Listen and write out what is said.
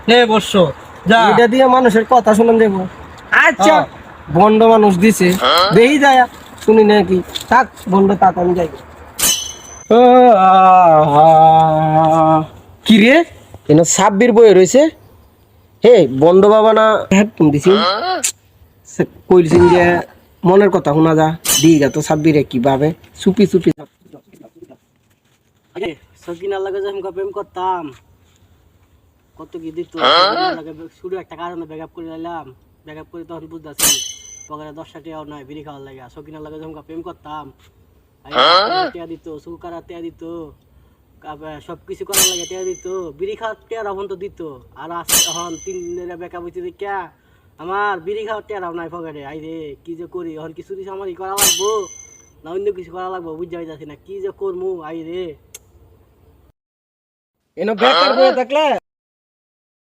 হে বর্ষ যা এটা দিয়ে মানুষের কথা শুনুন যাবো। আচ্ছা বন্ড মানুষ দিছে দেই যায় শুনি নাকি থাক বন্ড তাক আমি যাই। কি রে কেন সাব্বির বই রয়েছে হে বন্ড বাবা না হেডফোন দিছি কইছেন যে মনের কথা শোনা যা দিই যা তো সাব্বিরে কিভাবে চুপি চুপি সকিনার লাগে যে আমি প্রেম করতাম কত কি দিত শুরু একটা কারণে ব্যাকআপ করে নিলাম ব্যাকআপ করে তখন বুঝতেছি পকেটে 10 টাকাও নাই বিড়ি খাওয়ার লাগে সকিনার লাগে যখন প্রেম করতাম টিয়া দিত সুকারা টিয়া দিত সব কিছু করার লাগে টিয়া দিত বিড়ি খাওয়ার টিয়া রাবণ তো দিত আর এখন 3 দিনের ব্যাকআপ হইতে দেখা আমার বিড়ি খাওয়ার টিয়া নাই পকেটে আই রে কি যে করি এখন কিছু কিছু আমার ই করা লাগবো না অন্য কিছু করা লাগবো বুঝতে পারছি না কি যে করবো আই রে এনো বেকার বয়ে থাকলে